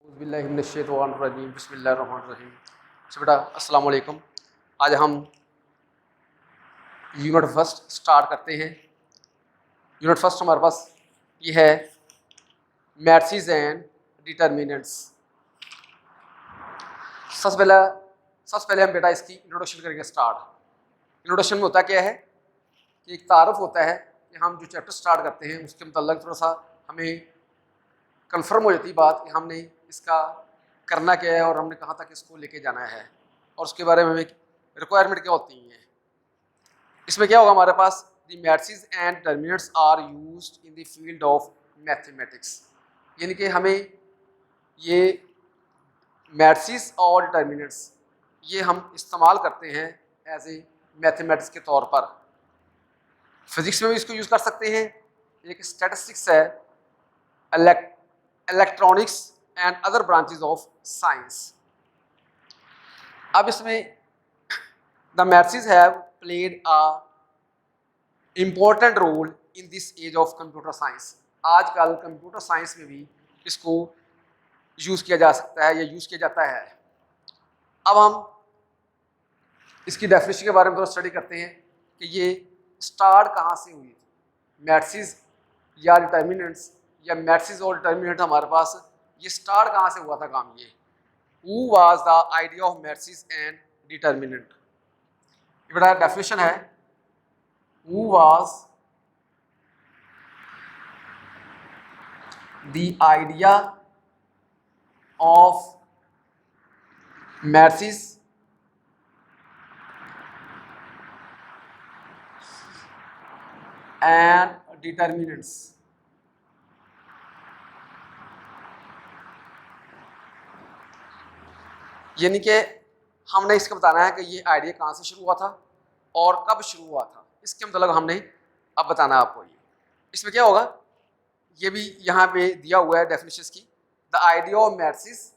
बिस्मिल्लाहिर्रहमानिर्रहीम बिस्मिल्लाहिर्रहमानिर्रहीम। तो बेटा अस्सलाम वालेकुम। आज हम यूनिट फर्स्ट स्टार्ट करते हैं। यूनिट फर्स्ट हमारे पास ये है मैट्रिसेस एंड डिटर्मिनेंट्स। सबसे पहले हम बेटा इसकी इंट्रोडक्शन करेंगे स्टार्ट। इंट्रोडक्शन में होता क्या है कि एक तारुफ होता है कि हम जो चैप्टर स्टार्ट करते हैं उसके मतलब थोड़ा सा हमें कंफर्म हो जाती है बात कि हमने इसका करना क्या है और हमने कहाँ तक इसको लेके जाना है और उसके बारे में हमें रिक्वायरमेंट क्या होती है। इसमें क्या होगा हमारे पास the matrices and determinants are used in the field of mathematics, यानी कि हमें ये मैट्रिसेस और डिटर्मिनेंट्स ये हम इस्तेमाल करते हैं एज ए मैथमेटिक्स के तौर पर। फिजिक्स में भी इसको यूज़ कर सकते हैं। एक स्टैटिस्टिक्स है, electronics and other branches of science. अब इसमें the matrices have played a important role in this age of computer science. आजकल कंप्यूटर साइंस में भी इसको यूज़ किया जा सकता है या यूज़ किया जाता है। अब हम इसकी डेफिनेशन के बारे में थोड़ा स्टडी करते हैं कि ये स्टार्ट कहाँ से हुई थी। मैट्रिसेस या डिटर्मिनेंट्स या मैट्रिसेस और डिटर्मिनेंट हमारे पास ये स्टार्ट कहाँ से हुआ था काम। ये who was the idea of matrices and determinant. ये बड़ा डेफिनेशन है, who was the idea of matrices and determinants. यानी कि हमने इसका बताना है कि ये आइडिया कहाँ से शुरू हुआ था और कब शुरू हुआ था, इसके मतलब हमने अब बताना है आपको। ये इसमें क्या होगा, ये भी यहाँ पे दिया हुआ है डेफिनेशंस की। The idea of matrices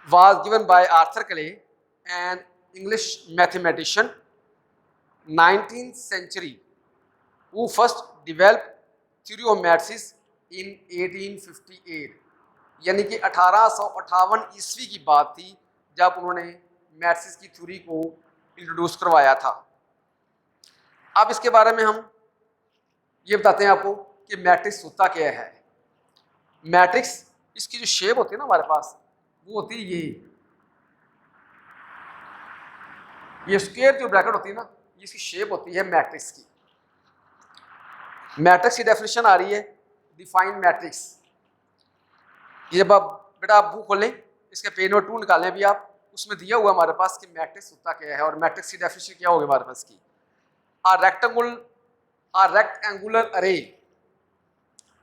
was given by Arthur clay an English mathematician 19th century who first developed theory of matrices in 1858। यानी कि 1858 ईस्वी की बात थी जब उन्होंने मैट्रिसेस की थ्योरी को इंट्रोड्यूस करवाया था। अब इसके बारे में हम ये बताते हैं आपको कि मैट्रिक्स होता क्या है। मैट्रिक्स इसकी जो शेप होती है ना हमारे पास वो होती है ये स्क्वायर जो ब्रैकेट होती है ना, इसकी शेप होती है मैट्रिक्स की। मैट्रिक्स की डेफिनेशन आ रही है, डिफाइन मैट्रिक्स। ये जब आप बेटा आप बुक खोलें, इसके पेज नंबर 2 निकालें भी आप, उसमें दिया हुआ हमारे पास कि मैट्रिक्स होता क्या है और मैट्रिक्स की डेफिनेशन क्या होगी हमारे पास की। a rectangular array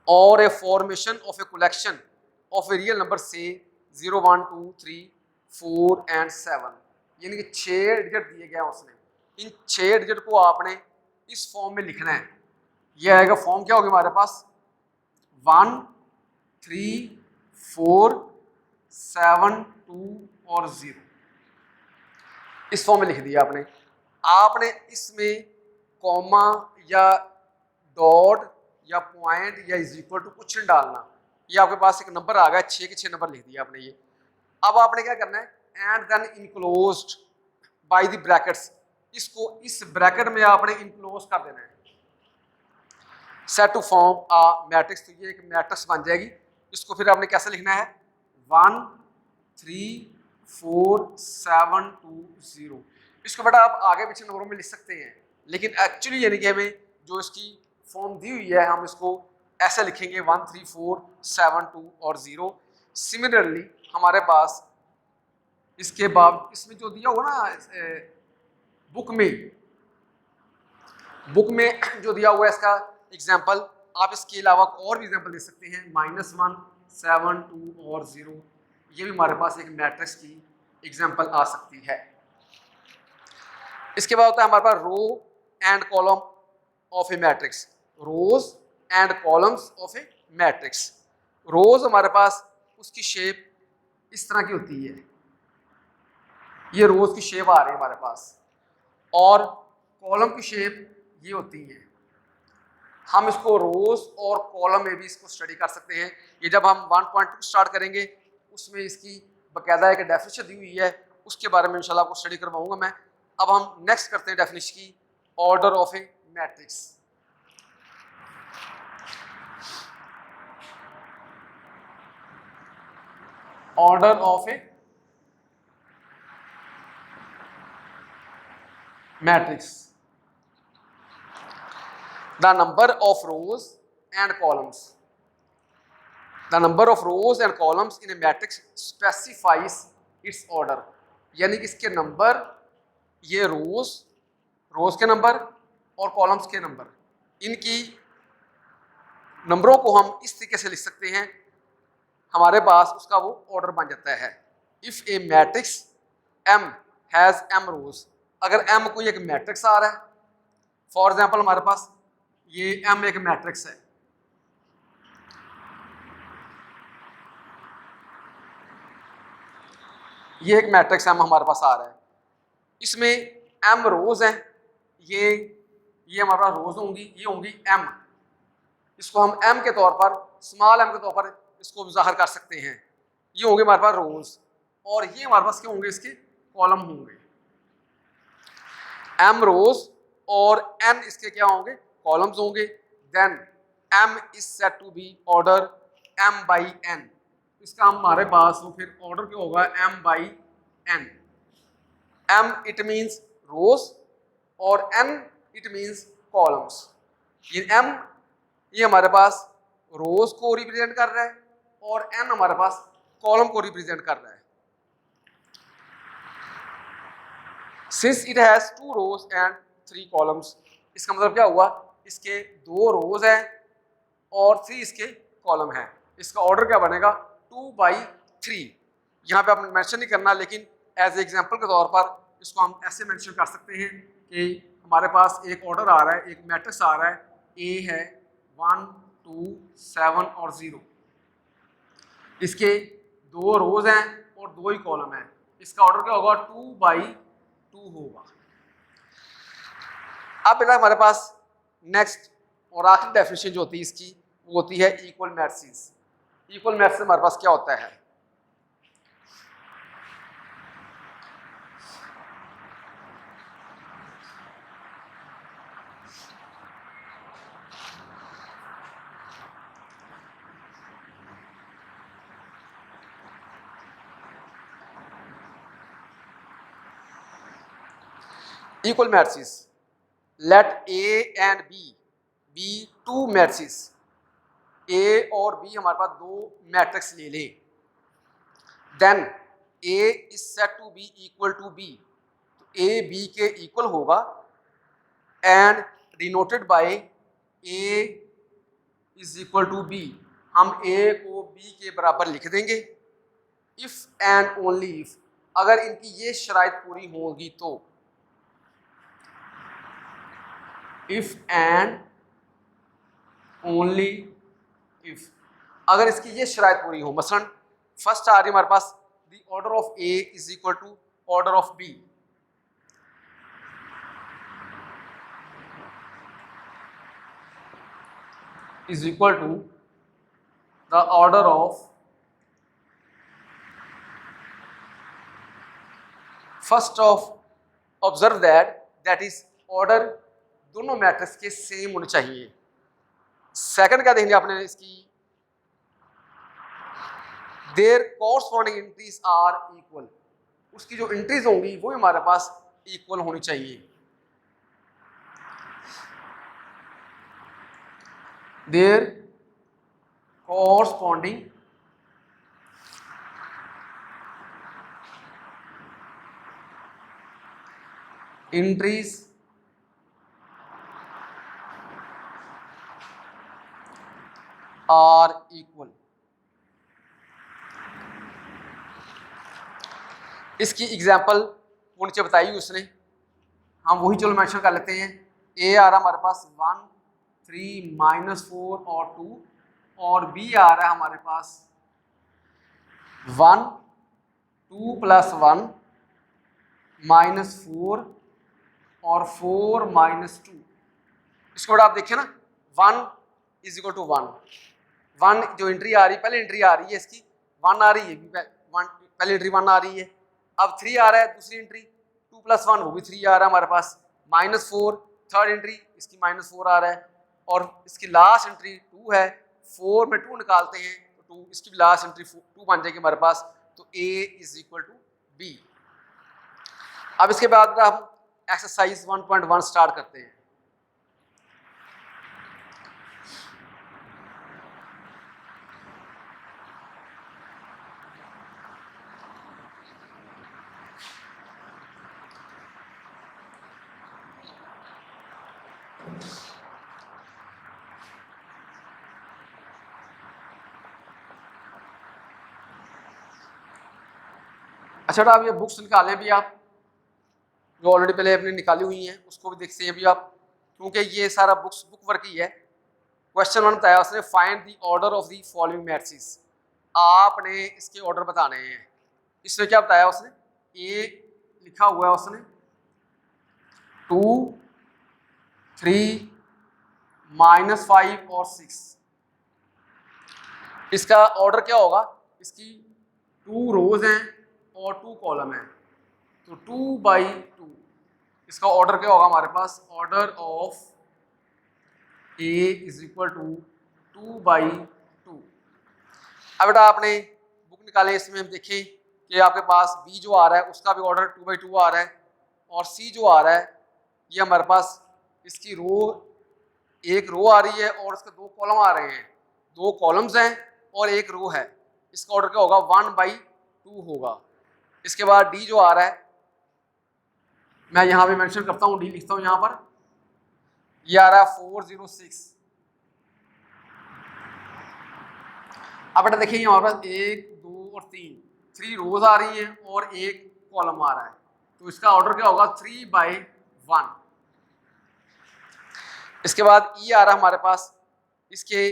or a formation of a collection of a real number say 0 1 2 3 4 and 7। यानी कि 6 डिजिट दिए गए हैं उसने, इन 6 डिजिट को आपने इस फॉर्म में लिखना है। यह आएगा फॉर्म क्या होगी हमारे पास 1 3 4 7 2 और 0। इस फॉर्म में लिख दिया आपने। आपने इसमें कॉमा या डॉट या पॉइंट या इज इक्वल टू कुछ नहीं डालना। ये आपके पास एक नंबर आ गया, 6 के 6 नंबर लिख दिया आपने। ये अब आपने क्या करना है, and then enclosed by the brackets, इसको इस ब्रैकेट में आपने इनक्लोज कर देना है। Set to form a matrix, तो ये एक मैट्रिक्स बन जाएगी। इसको फिर आपने कैसे लिखना है 1 3 4 7 2 0। इसको बेटा आप आगे पीछे नंबरों में लिख सकते हैं, लेकिन एक्चुअली यानी कि हमें जो इसकी फॉर्म दी हुई है हम इसको ऐसे लिखेंगे 1 3 4 7 2 और 0। सिमिलरली हमारे पास इसके बाद इसमें जो दिया हुआ ना बुक में जो दिया हुआ है इसका एग्जाम्पल, आप इसके अलावा और भी एग्जाम्पल दे सकते हैं -1 7 2 और 0। ये भी हमारे पास एक मैट्रिक्स की एग्जाम्पल आ सकती है। इसके बाद होता है हमारे पास row and column of a matrix. Rows and columns of a matrix. Rows हमारे पास उसकी शेप इस तरह की होती है, ये रोज की शेप आ रही है हमारे पास, और कॉलम की शेप ये होती है। हम इसको रोज और कॉलम में भी इसको स्टडी कर सकते हैं। ये जब हम 1.2 स्टार्ट करेंगे उसमें इसकी बाकायदा एक डेफिनेशन दी हुई है, उसके बारे में इंशाल्लाह आपको स्टडी करवाऊंगा मैं। अब हम नेक्स्ट करते हैं डेफिनेशन की, order of a matrix. Order of a matrix, the number of rows and columns. The number of rows and columns in a matrix specifies its order. यानी कि इसके नंबर, ये रोज के नंबर और कॉलम्स के नंबर, इनकी नंबरों को हम इस तरीके से लिख सकते हैं, हमारे पास उसका वो ऑर्डर बन जाता है। If A matrix M has M रोज, अगर M कोई एक मैट्रिक्स आ रहा है, फॉर एग्जाम्पल हमारे पास ये M एक मैट्रिक्स है, ये एक मैट्रिक्स M हमारे पास आ रहा है, इसमें M रोज हैं, ये हमारे पास रोज होंगी, ये होंगी M, इसको हम M के तौर पर, स्मॉल m के तौर पर इसको जाहिर कर सकते हैं। ये होंगे हमारे पास रोज और ये हमारे पास क्या होंगे, इसके कॉलम होंगे। M रोज और N इसके क्या होंगे, कॉलम्स होंगे। Then M is set to be order M by N, इसका हमारे पास वो फिर ऑर्डर क्या होगा, M by N। M it means rows और N इट मीन्स कॉलम्स। ये M ये हमारे पास रोज को रिप्रेजेंट कर रहा है और N हमारे पास कॉलम को रिप्रेजेंट कर रहा है। Since it has 2 rows and 3 columns, इसका मतलब क्या हुआ, इसके 2 rows हैं और 3 इसके कॉलम हैं, इसका ऑर्डर क्या बनेगा 2/3। यहाँ पे आपने मेंशन नहीं करना, लेकिन एज एग्जांपल के तौर पर इसको हम ऐसे मेंशन कर सकते हैं कि हमारे पास एक ऑर्डर आ रहा है, एक मैट्रिक्स आ रहा है, A है 1 2 7 और 0, इसके 2 रोज हैं और 2 ही कॉलम हैं, इसका ऑर्डर क्या होगा 2/2 होगा। अब बेटा हमारे पास नेक्स्ट और आखिरी डेफिनेशन जो होती है इसकी, वो होती है इक्वल मैट्रिक्स। इक्वल मैट्रिक्स हमारे पास क्या होता है, equal matrix, let A and B be 2 matrix, A और B हमारे पास 2 मैट्रिक्स ले लें, then A is set to be equal to B, तो A B के इक्वल होगा and denoted by A is equal to B, हम A को B के बराबर लिख देंगे। इफ एंड ओनली इफ, अगर इनकी ये शराइत पूरी होगी तो, इफ एंड ओनली इफ, अगर इसकी ये शराइत पूरी हो, मसलन फर्स्ट आ रही हमारे पास the order of A is equal to order of B, is equal to the order of first of, observe that is order दोनों मैट्रिक्स के सेम होने चाहिए। सेकंड क्या देंगे आपने इसकी, their corresponding entries are equal, उसकी जो एंट्रीज होंगी वो हमारे पास इक्वल होनी चाहिए। Their corresponding entries are equal. इसकी एग्जाम्पल वो नीचे बताई उसने, हम वही चलो मेंशन कर लेते हैं। A आ रहा हमारे पास 1 3 -4 और 2, और B आ रहा है हमारे पास 1 2 + 1 -4 और 4 -2। इसको बड़ा आप देखिए ना, 1 इज इक्वल टू 1, 1 जो एंट्री आ रही, पहले एंट्री आ रही है इसकी 1 आ रही है, पहले एंट्री 1 आ रही है, अब 3 आ रहा है दूसरी एंट्री, 2 + 1 वो भी 3 आ रहा है हमारे पास, -4 थर्ड एंट्री इसकी -4 आ रहा है, और इसकी लास्ट एंट्री 2 है, 4 में 2 निकालते हैं तो 2, इसकी भी लास्ट एंट्री 2 बन जाएगी हमारे पास, तो A is equal to B। अब इसके बाद हम एक्सरसाइज 1.1 स्टार्ट करते हैं। अच्छा, अब ये बुक्स निकालें भी आप, जो ऑलरेडी पहले आपने निकाली हुई हैं उसको भी देखते हैं भी आप, क्योंकि ये सारा बुक वर्क ही है। क्वेश्चन 1 बताया उसने, find the order of the following matrix, आपने इसके ऑर्डर बताने हैं। इसमें क्या बताया उसने, ए लिखा हुआ है उसने 2 3 -5 और 6, इसका ऑर्डर क्या होगा, इसकी 2 रोज हैं और 2 कॉलम हैं, तो 2/2 इसका ऑर्डर क्या होगा हमारे पास, order of A is equal to 2/2। अब बेटा आपने बुक निकाले, इसमें हम देखें कि आपके पास B जो आ रहा है उसका भी ऑर्डर 2/2 आ रहा है, और C जो आ रहा है ये हमारे पास इसकी रो, एक रो आ रही है और इसके 2 कॉलम आ रहे हैं, 2 कॉलम्स हैं और एक रो है, इसका ऑर्डर क्या होगा 1/2 होगा। इसके बाद D जो आ रहा है, मैं यहाँ पे मेंशन करता हूँ, D लिखता हूँ यहाँ पर, ये आ रहा है 406। अब बेटा देखिए यहाँ पर 1 2 और 3 रोज आ रही है और एक कॉलम आ रहा है, तो इसका ऑर्डर क्या होगा 3/1। इसके बाद E आ रहा है हमारे पास, इसके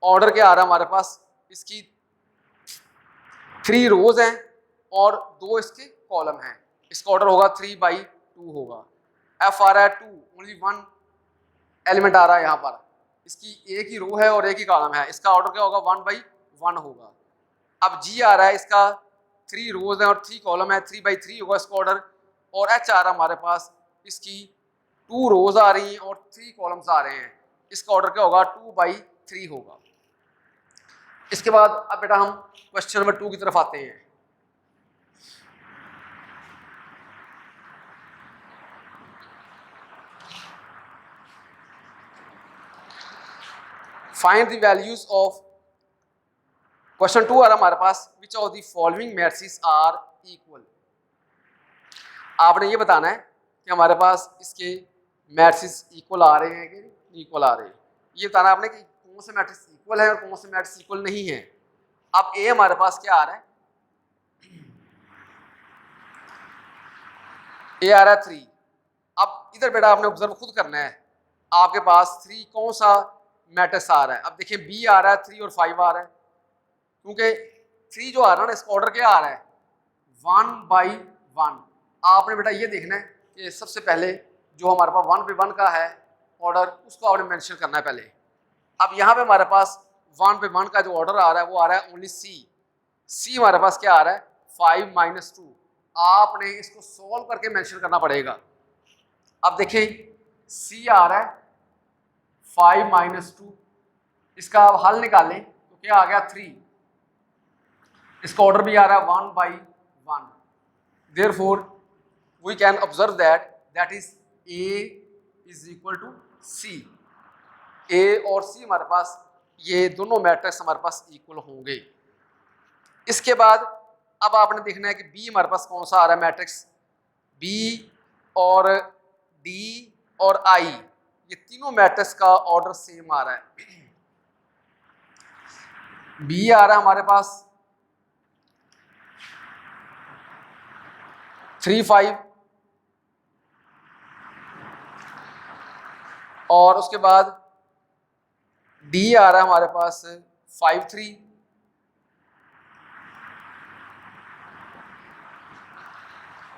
ऑर्डर क्या आ रहा है हमारे पास, इसकी 3 रोज हैं और 2 इसके कॉलम हैं, इसका ऑर्डर होगा 3/2 होगा। F आ रहा है 2, ओनली 1 एलिमेंट आ रहा है यहाँ पर, इसकी एक ही रो है और एक ही कॉलम है, इसका ऑर्डर क्या होगा 1/1 होगा। अब G आ रहा है, इसका 3 रोज हैं और 3 कॉलम है, 3/3 होगा इसका ऑर्डर, और H आ रहा है हमारे पास, इसकी 2 रोज आ रही हैं और 3 कॉलम्स आ रहे हैं, इसका ऑर्डर क्या होगा 2/3 होगा। इसके बाद अब बेटा हम क्वेश्चन नंबर 2 की तरफ आते हैं। Find the values of, question 2 आ रहा हमारे पास, which of the following matrix are equal. आपने ये बताना है कि हमारे पास इसके मैट्रिक्स इक्वल आ रहे हैं कि इक्वल आ रहे हैं, ये बताना आपने कि कौन से मैट्रिक्स इक्वल है और कौन से मैट्रिक्स इक्वल नहीं है। अब ए हमारे पास क्या आ रहा है, ए आ रहा है 3। अब इधर बेटा आपने ऑब्जर्व खुद करना है, आपके पास 3 कौन सा मैट्रिक्स आ रहा है। अब देखिए बी आ रहा है 3 और 5 आ रहा है, क्योंकि 3 जो आ रहा है ना इसका ऑर्डर क्या आ रहा है 1/1। आपने बेटा ये देखना है कि सबसे पहले जो हमारे पास 1/1 का है ऑर्डर, उसको आपने मेंशन करना है पहले। अब यहाँ पे हमारे पास 1/1 का जो ऑर्डर आ रहा है वो आ रहा है ओनली सी हमारे पास क्या आ रहा है 5 - 2। आपने इसको सॉल्व करके मेंशन करना पड़ेगा। अब देखें सी आ रहा है 5 - 2, इसका आप हल निकालें तो क्या आ गया 3, इसका ऑर्डर भी आ रहा है 1/1। Therefore we can observe that is A is equal to C। A और C हमारे पास ये दोनों मैट्रिक्स हमारे पास इक्वल होंगे। इसके बाद अब आपने देखना है कि B हमारे पास कौन सा आ रहा है मैट्रिक्स, B और D और I, ये तीनों मैट्रिक्स का ऑर्डर सेम आ रहा है। B आ रहा है हमारे पास 3 5, और उसके बाद D आ रहा है हमारे पास 5 3,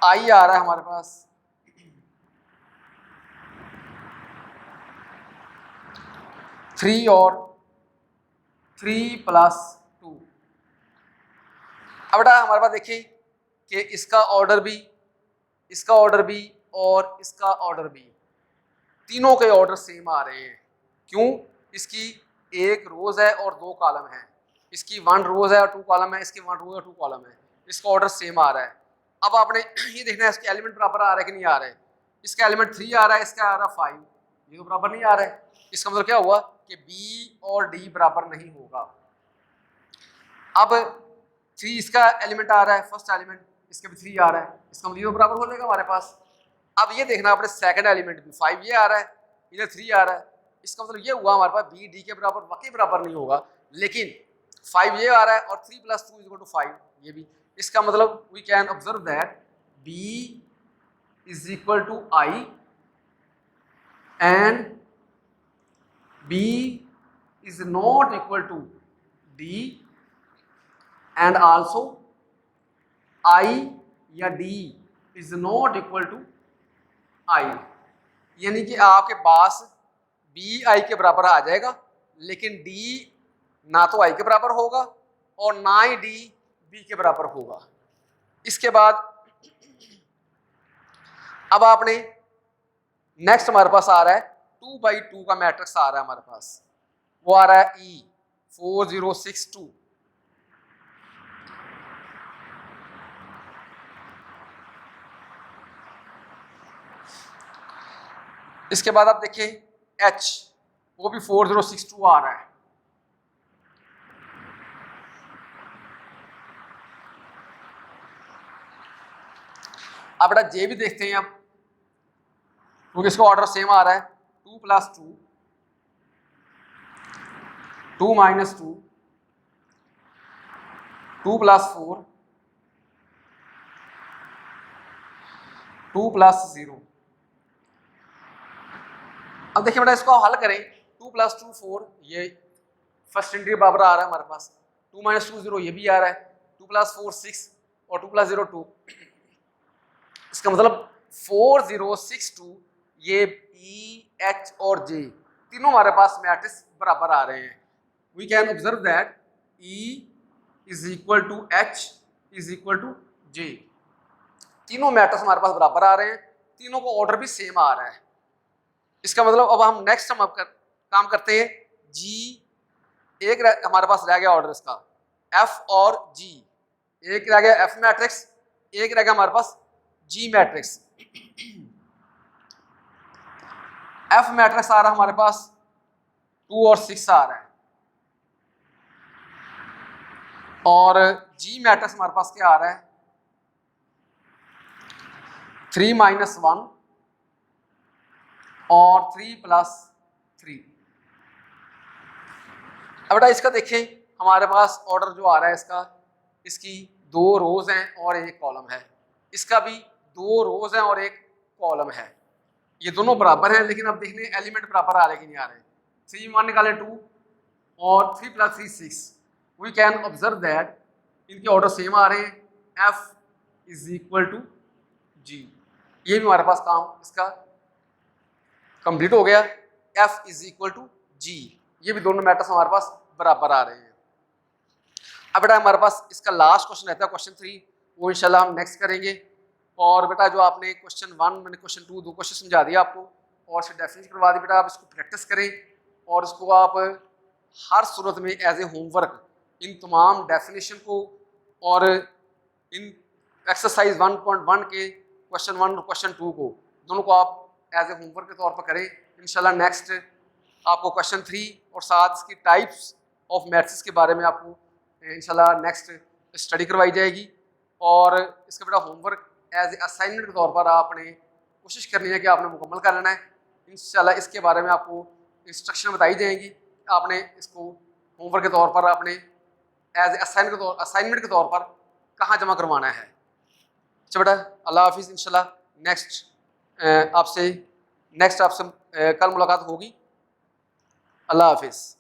I आ रहा है हमारे पास 3 और 3 + 2। अब बेटा हमारे पास देखिए कि इसका ऑर्डर भी, इसका ऑर्डर भी और इसका ऑर्डर भी, तीनों के ऑर्डर सेम आ रहे हैं। क्यों? इसकी एक रोज है और 2 कॉलम है, इसकी 1 रोज है और 2 कॉलम है, इसकी 1 रोज और 2 कॉलम है, इसका ऑर्डर सेम आ रहा है। अब आपने ये देखना है इसके एलिमेंट बराबर आ रहा है कि नहीं आ रहा है। इसका एलिमेंट 3 आ रहा है, इसका आ रहा है 5, ये तो बराबर नहीं आ रहा है। इसका मतलब क्या हुआ कि B और D बराबर नहीं होगा। अब 3 इसका एलिमेंट आ रहा है, फर्स्ट एलिमेंट, इसके भी 3 आ रहा है, इसका मतलब ये बराबर हो जाएगा हमारे पास। अब ये देखना आपने सेकंड एलिमेंट भी 5 ये आ रहा है, इधर 3 आ रहा है, इसका मतलब ये हुआ हमारे पास B D के बराबर वाकई बराबर नहीं होगा, लेकिन 5 ये आ रहा है और 3 + 2 = 5 ये भी। इसका मतलब we can observe that B = I and B is not equal to D and also I या D is not equal to I, यानी कि आपके पास B I के बराबर आ जाएगा, लेकिन D ना तो I के बराबर होगा और ना ही D B के बराबर होगा। इसके बाद अब आपने नेक्स्ट हमारे पास आ रहा है 2/2 का मैट्रिक्स आ रहा है हमारे पास, वो आ रहा है E4062। इसके बाद आप देखिए H, वो भी 4062 आ रहा है। अब बेटा J भी देखते हैं अब, क्योंकि इसका ऑर्डर सेम आ रहा है, 2 + 2, 2 - 2, 2 + 4, 2 + 0। अब देखिए बेटा इसको हल करें, 2 + 2 4, ये फर्स्ट इंटीजर बराबर आ रहा है हमारे पास, 2 - 2 0 ये भी आ रहा है, 2 + 4 6 और 2 + 0 2। इसका मतलब 4062 ये E H और J तीनों हमारे पास मैट्रिक्स बराबर आ रहे हैं। We can observe that E = H = J, तीनों मैट्रिक्स हमारे पास बराबर आ रहे हैं, तीनों को ऑर्डर भी सेम आ रहा है। इसका मतलब अब हम नेक्स्ट हम काम करते हैं G, एक हमारे पास रह गया ऑर्डर इसका F और G, एक रह गया F मैट्रिक्स, एक रह गया हमारे पास G मैट्रिक्स। F मैट्रिक्स आ रहा है हमारे पास 2 और 6 आ रहा है, और G मैट्रिक्स हमारे पास क्या आ रहा है 3 - 1 और 3 + 3। अब बेटा इसका देखें हमारे पास ऑर्डर जो आ रहा है इसका, इसकी 2 रोज हैं और 1 कॉलम है, इसका भी 2 रोज हैं और 1 कॉलम है, ये दोनों बराबर हैं, लेकिन अब देखने एलिमेंट बराबर आ रहे कि नहीं आ रहे। 3 मान निकाले 2 और 3 + 3 6। वी कैन ऑब्जर्व दैट इनके ऑर्डर सेम आ रहे हैं, F = G, ये भी हमारे पास काम इसका कंप्लीट हो गया। F = G, ये भी दोनों मैट्रिक्स हमारे पास बराबर आ रहे हैं। अब बेटा हमारे पास इसका लास्ट क्वेश्चन रहता है क्वेश्चन 3, वो इंशाल्लाह हम नेक्स्ट करेंगे। और बेटा जो आपने क्वेश्चन 1 मैंने क्वेश्चन 2 दो क्वेश्चन समझा दिया आपको और इसकी डेफिनेशन करवा दी, बेटा आप इसको प्रैक्टिस करें और इसको आप हर सूरत में एज ए होमवर्क इन तमाम डेफिनेशन को और इन एक्सरसाइज 1.1 के क्वेश्चन 1 और क्वेश्चन 2 को दोनों को आप एज ए होमवर्क के तौर पर करें। इंशाल्लाह नेक्स्ट आपको क्वेश्चन 3 और साथ इसकी टाइप्स ऑफ मैथ्स के बारे में आपको इंशाल्लाह नेक्स्ट स्टडी करवाई जाएगी, और इसका बेटा होमवर्क एज ए असाइनमेंट के तौर पर आपने कोशिश करनी है कि आपने मुकम्मल कर लेना है। इंशाल्लाह इसके बारे में आपको इंस्ट्रक्शन बताई जाएंगी, आपने इसको होमवर्क के तौर पर आपने एज ए असाइनमेंट के तौर पर कहाँ जमा करवाना है। अच्छा बेटा अल्लाह हाफिज़, इंशाल्लाह नेक्स्ट आपसे कल मुलाकात होगी। अल्लाह हाफिज़।